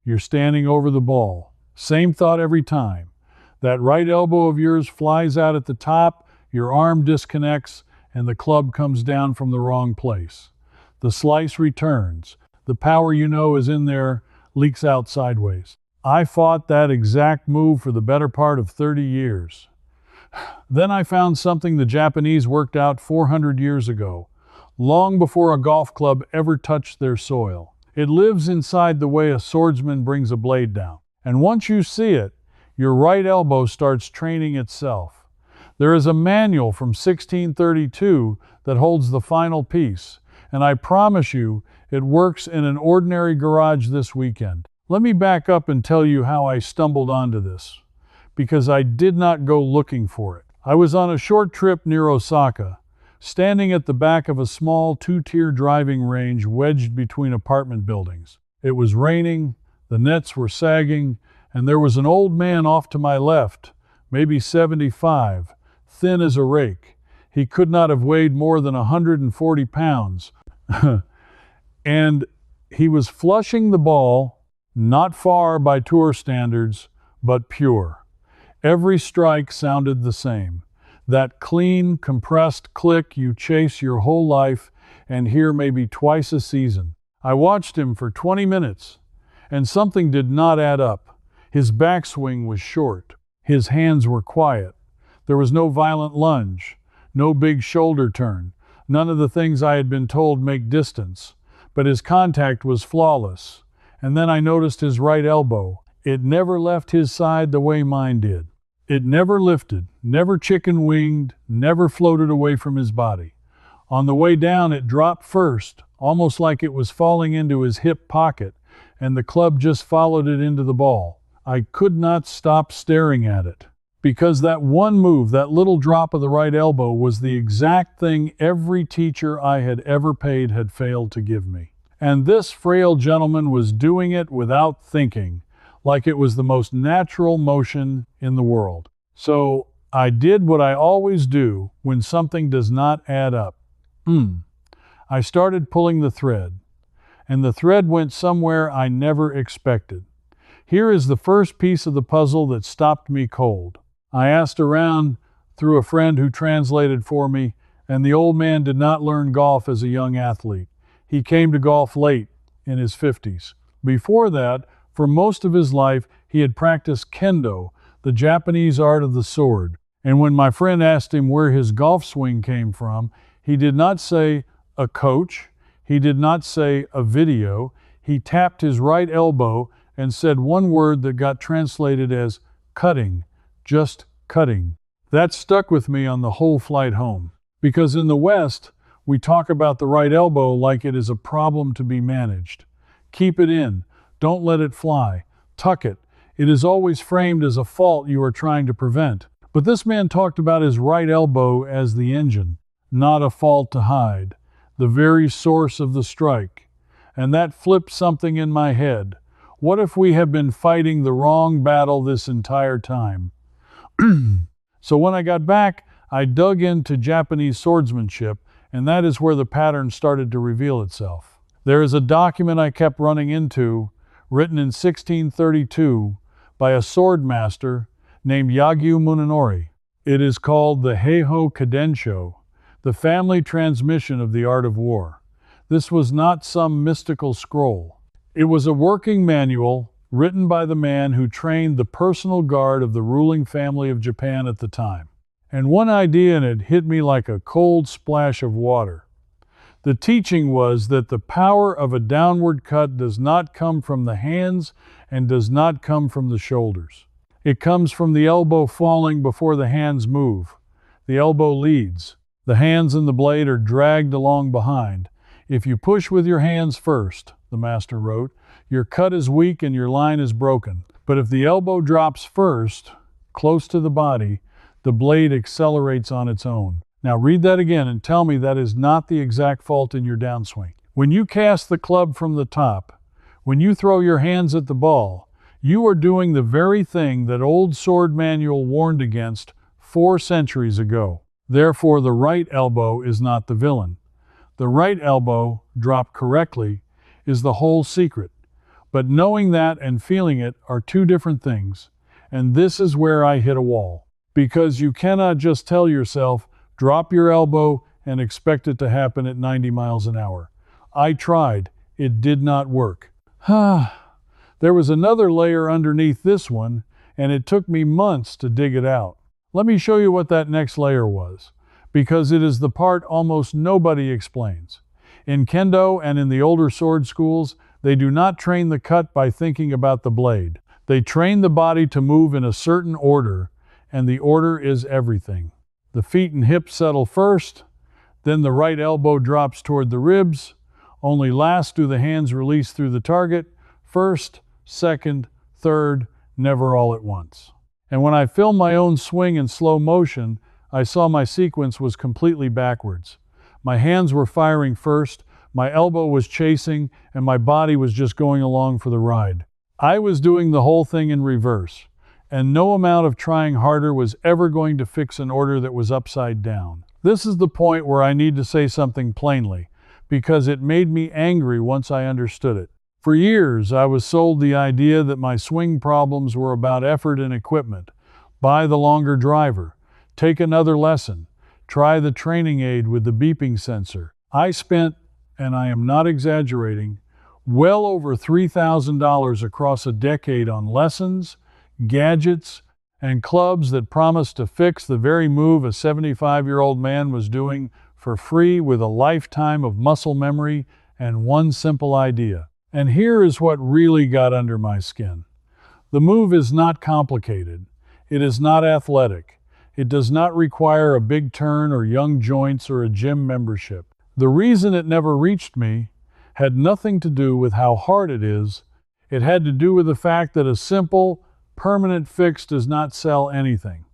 You're standing over the ball. Same thought every time. That right elbow of yours flies out at the top, your arm disconnects, and the club comes down from the wrong place. The slice returns. The power you know is in there leaks out sideways. I fought that exact move for the better part of 30 years. Then I found something the Japanese worked out 400 years ago, long before a golf club ever touched their soil. It lives inside the way a swordsman brings a blade down. And once you see it, your right elbow starts training itself. There is a manual from 1632 that holds the final piece, and I promise you it works in an ordinary garage this weekend. Let me back up and tell you how I stumbled onto this, because I did not go looking for it. I was on a short trip near Osaka, standing at the back of a small two-tier driving range wedged between apartment buildings. It was raining, the nets were sagging, and there was an old man off to my left, maybe 75, thin as a rake. He could not have weighed more than 140 pounds. And he was flushing the ball, not far by tour standards, but pure. Every strike sounded the same. That clean, compressed click you chase your whole life and hear maybe twice a season. I watched him for 20 minutes, and something did not add up. His backswing was short. His hands were quiet. There was no violent lunge, no big shoulder turn, none of the things I had been told make distance. But his contact was flawless. And then I noticed his right elbow. It never left his side the way mine did. It never lifted, never chicken-winged, never floated away from his body. On the way down, it dropped first, almost like it was falling into his hip pocket, and the club just followed it into the ball. I could not stop staring at it, because that one move, that little drop of the right elbow, was the exact thing every teacher I had ever paid had failed to give me. And this frail gentleman was doing it without thinking, like it was the most natural motion in the world. So I did what I always do when something does not add up. I started pulling the thread, and the thread went somewhere I never expected. Here is the first piece of the puzzle that stopped me cold. I asked around through a friend who translated for me, and the old man did not learn golf as a young athlete. He came to golf late, in his 50s. Before that, for most of his life, he had practiced kendo, the Japanese art of the sword. And when my friend asked him where his golf swing came from, he did not say a coach, he did not say a video, he tapped his right elbow and said one word that got translated as cutting, just cutting. That stuck with me on the whole flight home. Because in the West, we talk about the right elbow like it is a problem to be managed. Keep it in. Don't let it fly. Tuck it. It is always framed as a fault you are trying to prevent. But this man talked about his right elbow as the engine, not a fault to hide, the very source of the strike. And that flipped something in my head. What if we have been fighting the wrong battle this entire time? So when I got back, I dug into Japanese swordsmanship, and that is where the pattern started to reveal itself. There is a document I kept running into, written in 1632 by a sword master named Yagyu Munenori. It is called the Heiho Kadensho, the family transmission of the art of war. This was not some mystical scroll. It was a working manual written by the man who trained the personal guard of the ruling family of Japan at the time. And one idea in it hit me like a cold splash of water. The teaching was that the power of a downward cut does not come from the hands and does not come from the shoulders. It comes from the elbow falling before the hands move. The elbow leads. The hands and the blade are dragged along behind. If you push with your hands first, the master wrote, your cut is weak and your line is broken. But if the elbow drops first, close to the body, the blade accelerates on its own. Now read that again and tell me that is not the exact fault in your downswing. When you cast the club from the top, when you throw your hands at the ball, you are doing the very thing that old sword manual warned against 4 centuries ago. Therefore, the right elbow is not the villain. The right elbow, dropped correctly, is the whole secret. But knowing that and feeling it are two different things. And this is where I hit a wall. Because you cannot just tell yourself, drop your elbow and expect it to happen at 90 miles an hour. I tried. It did not work. There was another layer underneath this one, and it took me months to dig it out. Let me show you what that next layer was, because it is the part almost nobody explains. In Kendo and in the older sword schools, they do not train the cut by thinking about the blade. They train the body to move in a certain order, and the order is everything. The feet and hips settle first, then the right elbow drops toward the ribs. Only last do the hands release through the target, first, second, third, never all at once. And when I filmed my own swing in slow motion, I saw my sequence was completely backwards. My hands were firing first, my elbow was chasing, and my body was just going along for the ride. I was doing the whole thing in reverse, and no amount of trying harder was ever going to fix an order that was upside down. This is the point where I need to say something plainly, because it made me angry once I understood it. For years, I was sold the idea that my swing problems were about effort and equipment. Buy the longer driver. Take another lesson. Try the training aid with the beeping sensor. I spent, and I am not exaggerating, well over $3,000 across a decade on lessons, gadgets, and clubs that promised to fix the very move a 75-year-old man was doing for free with a lifetime of muscle memory and one simple idea. And here is what really got under my skin. The move is not complicated. It is not athletic. It does not require a big turn or young joints or a gym membership. The reason it never reached me had nothing to do with how hard it is. It had to do with the fact that a simple, permanent fix does not sell anything.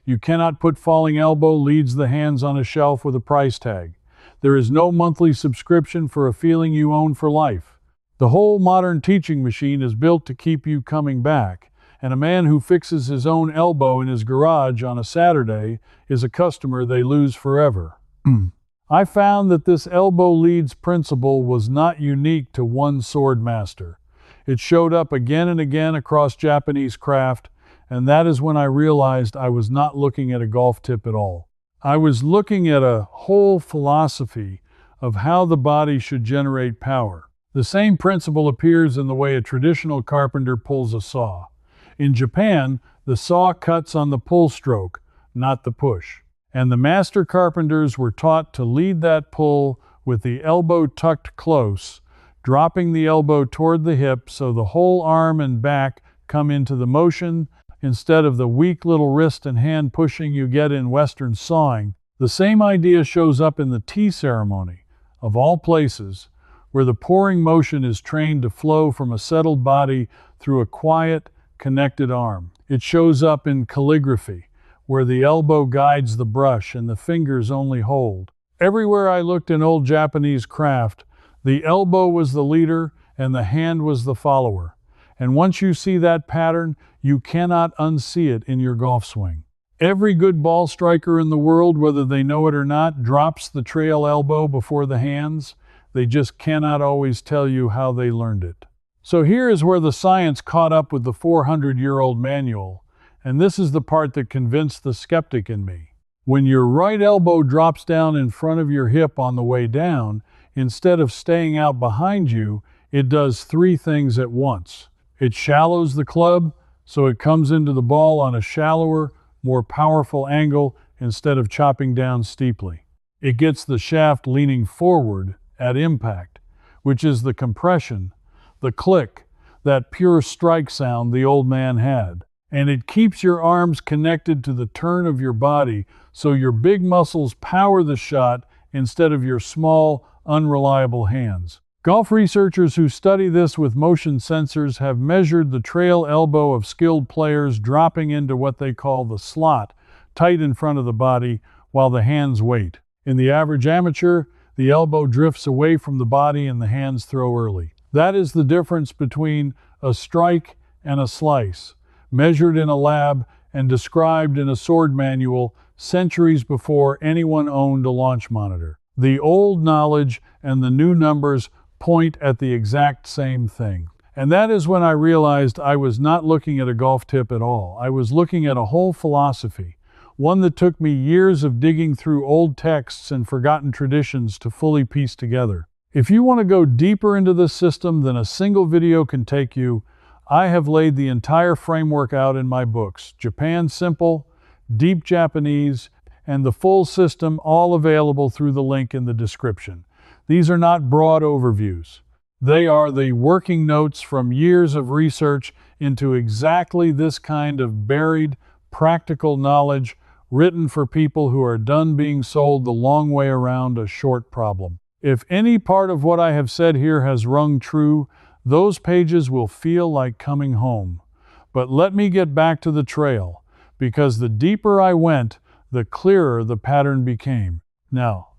You cannot put falling elbow leads the hands on a shelf with a price tag. There is no monthly subscription for a feeling you own for life. The whole modern teaching machine is built to keep you coming back, and a man who fixes his own elbow in his garage on a Saturday is a customer they lose forever. I found that this elbow leads principle was not unique to one sword master. It showed up again and again across Japanese craft, and that is when I realized I was not looking at a golf tip at all. I was looking at a whole philosophy of how the body should generate power. The same principle appears in the way a traditional carpenter pulls a saw. In Japan, the saw cuts on the pull stroke, not the push. And the master carpenters were taught to lead that pull with the elbow tucked close, dropping the elbow toward the hip so the whole arm and back come into the motion instead of the weak little wrist and hand pushing you get in Western sawing. The same idea shows up in the tea ceremony, of all places, where the pouring motion is trained to flow from a settled body through a quiet, connected arm. It shows up in calligraphy, where the elbow guides the brush and the fingers only hold. Everywhere I looked in old Japanese craft, the elbow was the leader and the hand was the follower. And once you see that pattern, you cannot unsee it in your golf swing. Every good ball striker in the world, whether they know it or not, drops the trail elbow before the hands. They just cannot always tell you how they learned it. So here is where the science caught up with the 400-year-old manual, and this is the part that convinced the skeptic in me. When your right elbow drops down in front of your hip on the way down, instead of staying out behind you, it does three things at once. It shallows the club, so it comes into the ball on a shallower, more powerful angle instead of chopping down steeply. It gets the shaft leaning forward at impact, which is the compression, the click, that pure strike sound the old man had. And it keeps your arms connected to the turn of your body so your big muscles power the shot instead of your small, unreliable hands. Golf researchers who study this with motion sensors have measured the trail elbow of skilled players dropping into what they call the slot, tight in front of the body, while the hands wait. In the average amateur, the elbow drifts away from the body and the hands throw early. That is the difference between a strike and a slice, measured in a lab and described in a sword manual centuries before anyone owned a launch monitor. The old knowledge and the new numbers point at the exact same thing. And that is when I realized I was not looking at a golf tip at all. I was looking at a whole philosophy, one that took me years of digging through old texts and forgotten traditions to fully piece together. If you want to go deeper into this system than a single video can take you, I have laid the entire framework out in my books, Japan Simple, Deep Japanese, and the full system, all available through the link in the description. These are not broad overviews. They are the working notes from years of research into exactly this kind of buried, practical knowledge written for people who are done being sold the long way around a short problem. If any part of what I have said here has rung true, those pages will feel like coming home. But let me get back to the trail, because the deeper I went, the clearer the pattern became. Now,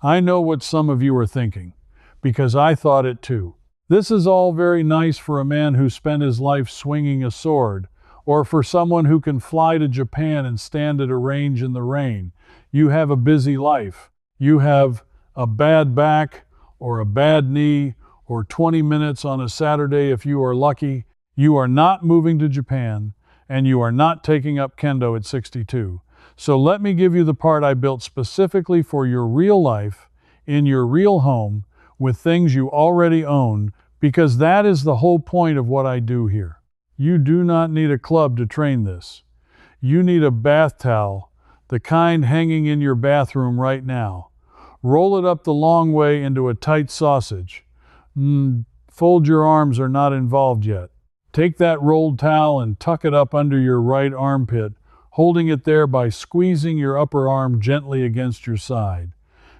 I know what some of you are thinking, because I thought it too. This is all very nice for a man who spent his life swinging a sword, or for someone who can fly to Japan and stand at a range in the rain. You have a busy life. You have a bad back, or a bad knee, or 20 minutes on a Saturday if you are lucky. You are not moving to Japan, and you are not taking up kendo at 62. So let me give you the part I built specifically for your real life, in your real home, with things you already own, because that is the whole point of what I do here. You do not need a club to train this. You need a bath towel, the kind hanging in your bathroom right now. Roll it up the long way into a tight sausage. Fold your arms are not involved yet. Take that rolled towel and tuck it up under your right armpit, holding it there by squeezing your upper arm gently against your side.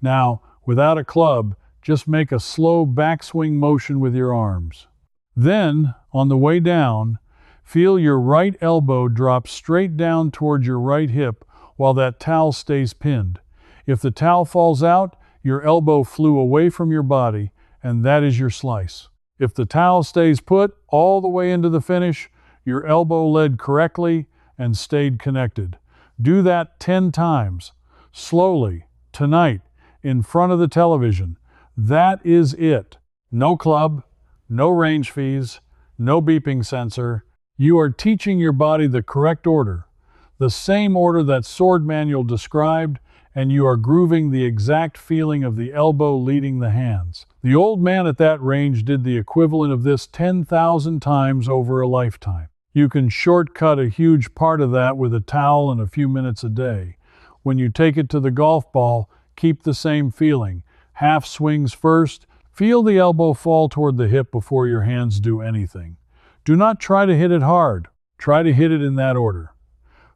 Now, without a club, just make a slow backswing motion with your arms. Then, on the way down, feel your right elbow drop straight down towards your right hip while that towel stays pinned. If the towel falls out, your elbow flew away from your body, and that is your slice. If the towel stays put all the way into the finish, your elbow led correctly and stayed connected. Do that 10 times, slowly, tonight, in front of the television. That is it. No club, no range fees, no beeping sensor. You are teaching your body the correct order, the same order that sword manual described, and you are grooving the exact feeling of the elbow leading the hands. The old man at that range did the equivalent of this 10,000 times over a lifetime. You can shortcut a huge part of that with a towel and a few minutes a day. When you take it to the golf ball, keep the same feeling. Half swings first. Feel the elbow fall toward the hip before your hands do anything. Do not try to hit it hard. Try to hit it in that order.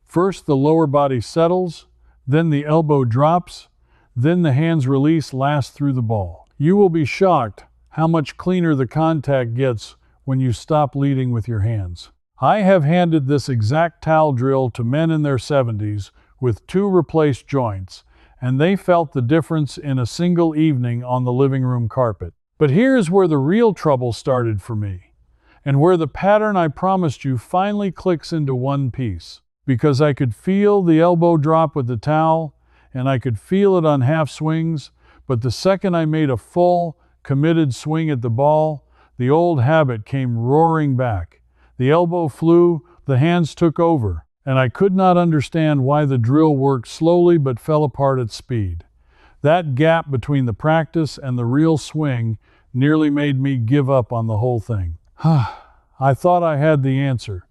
First, the lower body settles, then the elbow drops, then the hands release last through the ball. You will be shocked how much cleaner the contact gets when you stop leading with your hands. I have handed this exact towel drill to men in their 70s with 2 replaced joints, and they felt the difference in a single evening on the living room carpet. But here's where the real trouble started for me, and where the pattern I promised you finally clicks into one piece. Because I could feel the elbow drop with the towel, and I could feel it on half swings, but the second I made a full, committed swing at the ball, the old habit came roaring back. The elbow flew, the hands took over, and I could not understand why the drill worked slowly but fell apart at speed. That gap between the practice and the real swing nearly made me give up on the whole thing. I thought I had the answer,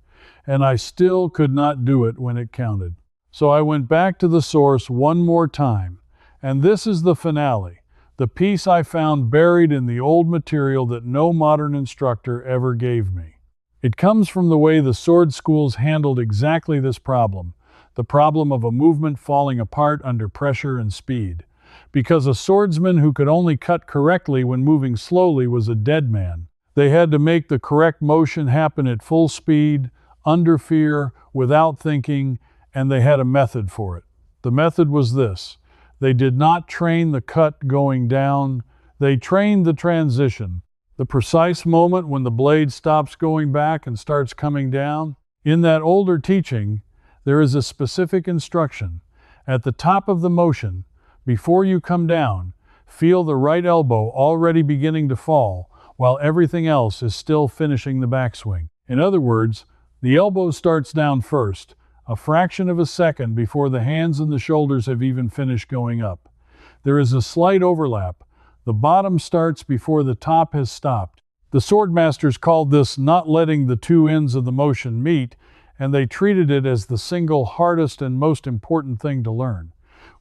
and I still could not do it when it counted. So I went back to the source one more time, and this is the finale, the piece I found buried in the old material that no modern instructor ever gave me. It comes from the way the sword schools handled exactly this problem, the problem of a movement falling apart under pressure and speed. Because a swordsman who could only cut correctly when moving slowly was a dead man. They had to make the correct motion happen at full speed, under fear, without thinking, and they had a method for it. The method was this. They did not train the cut going down, they trained the transition. The precise moment when the blade stops going back and starts coming down. In that older teaching, there is a specific instruction. At the top of the motion, before you come down, feel the right elbow already beginning to fall, while everything else is still finishing the backswing. In other words, the elbow starts down first, a fraction of a second before the hands and the shoulders have even finished going up. There is a slight overlap. The bottom starts before the top has stopped. The swordmasters called this not letting the two ends of the motion meet, and they treated it as the single hardest and most important thing to learn.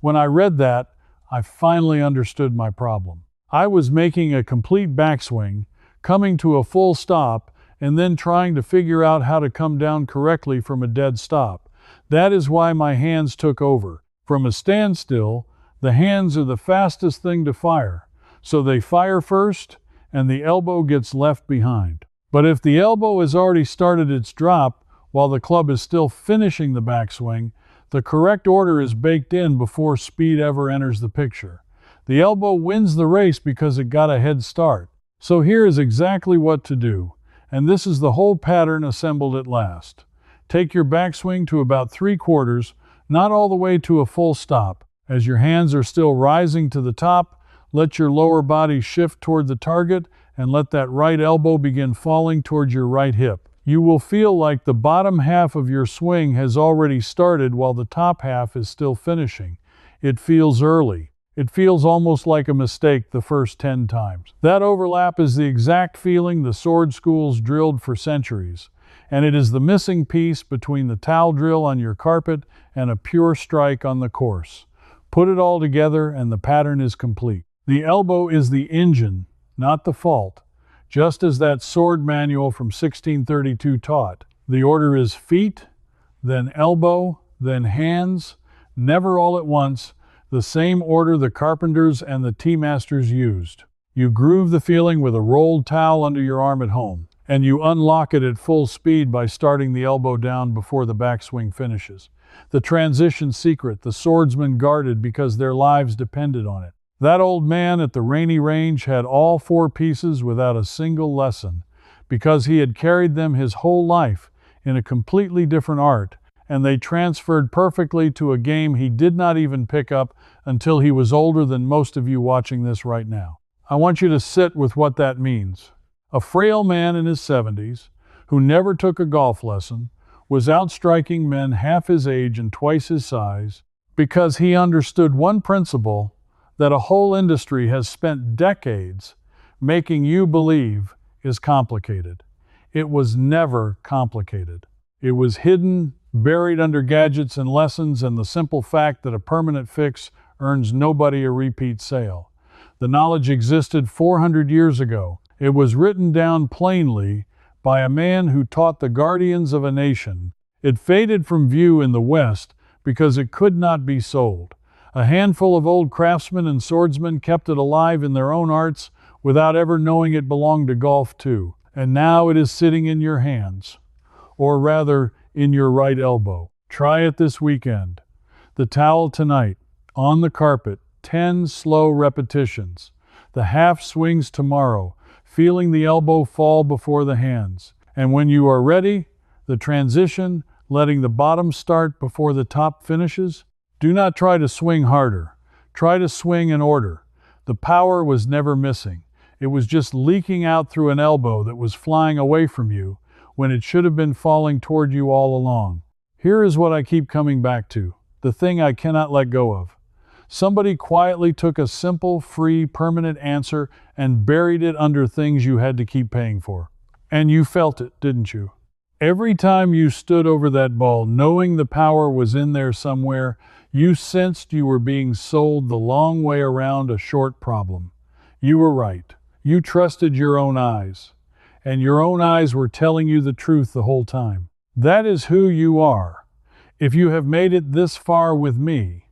When I read that, I finally understood my problem. I was making a complete backswing, coming to a full stop, and then trying to figure out how to come down correctly from a dead stop. That is why my hands took over. From a standstill, the hands are the fastest thing to fire, so they fire first, and the elbow gets left behind. But if the elbow has already started its drop, while the club is still finishing the backswing, the correct order is baked in before speed ever enters the picture. The elbow wins the race because it got a head start. So here is exactly what to do, and this is the whole pattern assembled at last. Take your backswing to about 3/4, not all the way to a full stop. As your hands are still rising to the top, let your lower body shift toward the target and let that right elbow begin falling toward your right hip. You will feel like the bottom half of your swing has already started while the top half is still finishing. It feels early. It feels almost like a mistake the first 10 times. That overlap is the exact feeling the sword schools drilled for centuries, and it is the missing piece between the towel drill on your carpet and a pure strike on the course. Put it all together and the pattern is complete. The elbow is the engine, not the fault. Just as that sword manual from 1632 taught. The order is feet, then elbow, then hands, never all at once, the same order the carpenters and the tea masters used. You groove the feeling with a rolled towel under your arm at home, and you unlock it at full speed by starting the elbow down before the backswing finishes. The transition secret the swordsmen guarded because their lives depended on it. That old man at the Rainy Range had all 4 pieces without a single lesson, because he had carried them his whole life in a completely different art, and they transferred perfectly to a game he did not even pick up until he was older than most of you watching this right now. I want you to sit with what that means. A frail man in his 70s, who never took a golf lesson, was outstriking men half his age and twice his size, because he understood one principle that a whole industry has spent decades making you believe is complicated. It was never complicated. It was hidden, buried under gadgets and lessons and the simple fact that a permanent fix earns nobody a repeat sale. The knowledge existed 400 years ago. It was written down plainly by a man who taught the guardians of a nation. It faded from view in the West because it could not be sold. A handful of old craftsmen and swordsmen kept it alive in their own arts without ever knowing it belonged to golf too. And now it is sitting in your hands, or rather, in your right elbow. Try it this weekend. The towel tonight, on the carpet, 10 slow repetitions. The half swings tomorrow, feeling the elbow fall before the hands. And when you are ready, the transition, letting the bottom start before the top finishes. Do not try to swing harder. Try to swing in order. The power was never missing. It was just leaking out through an elbow that was flying away from you when it should have been falling toward you all along. Here is what I keep coming back to, the thing I cannot let go of. Somebody quietly took a simple, free, permanent answer and buried it under things you had to keep paying for. And you felt it, didn't you? Every time you stood over that ball, knowing the power was in there somewhere, you sensed you were being sold the long way around a short problem. You were right. You trusted your own eyes. And your own eyes were telling you the truth the whole time. That is who you are. If you have made it this far with me,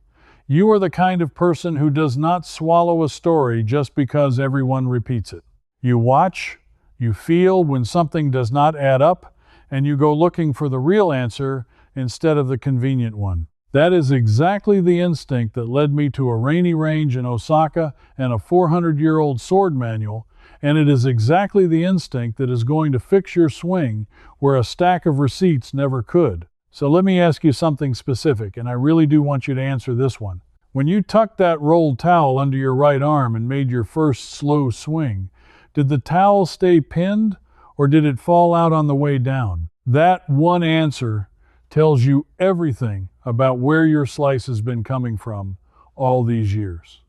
you are the kind of person who does not swallow a story just because everyone repeats it. You watch, you feel when something does not add up, and you go looking for the real answer instead of the convenient one. That is exactly the instinct that led me to a Rainy Range in Osaka and a 400-year-old sword manual, and it is exactly the instinct that is going to fix your swing where a stack of receipts never could. So let me ask you something specific, and I really do want you to answer this one. When you tucked that rolled towel under your right arm and made your first slow swing, Did the towel stay pinned, or did it fall out on the way down? That one answer tells you everything about where your slice has been coming from all these years.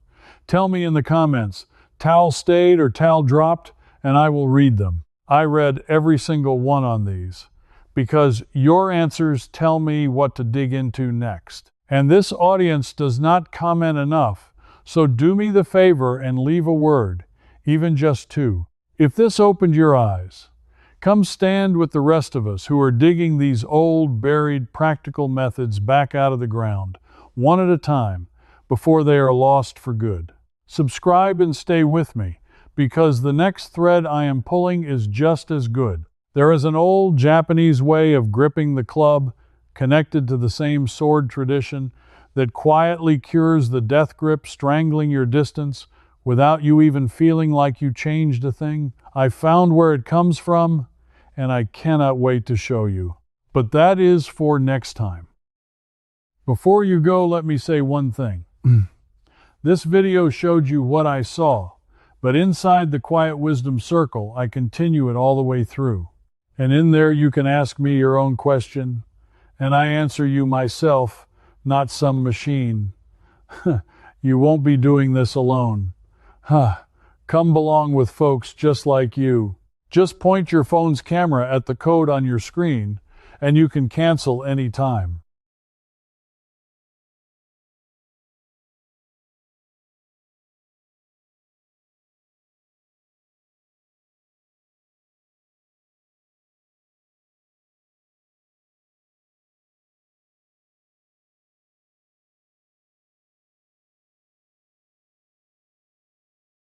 Tell me in the comments, towel stayed or towel dropped, and I will read them. I read every single one on these, because your answers tell me what to dig into next. And this audience does not comment enough, so do me the favor and leave a word, even just two. If this opened your eyes, come stand with the rest of us who are digging these old, buried, practical methods back out of the ground, one at a time, before they are lost for good. Subscribe and stay with me, because the next thread I am pulling is just as good. There is an old Japanese way of gripping the club, connected to the same sword tradition, that quietly cures the death grip strangling your distance without you even feeling like you changed a thing. I found where it comes from, and I cannot wait to show you. But that is for next time. Before you go, let me say one thing. This video showed you what I saw, but inside the Quiet Wisdom Circle, I continue it all the way through. And in there you can ask me your own question, and I answer you myself, not some machine. You won't be doing this alone. Come belong with folks just like you. Just point your phone's camera at the code on your screen, and you can cancel anytime.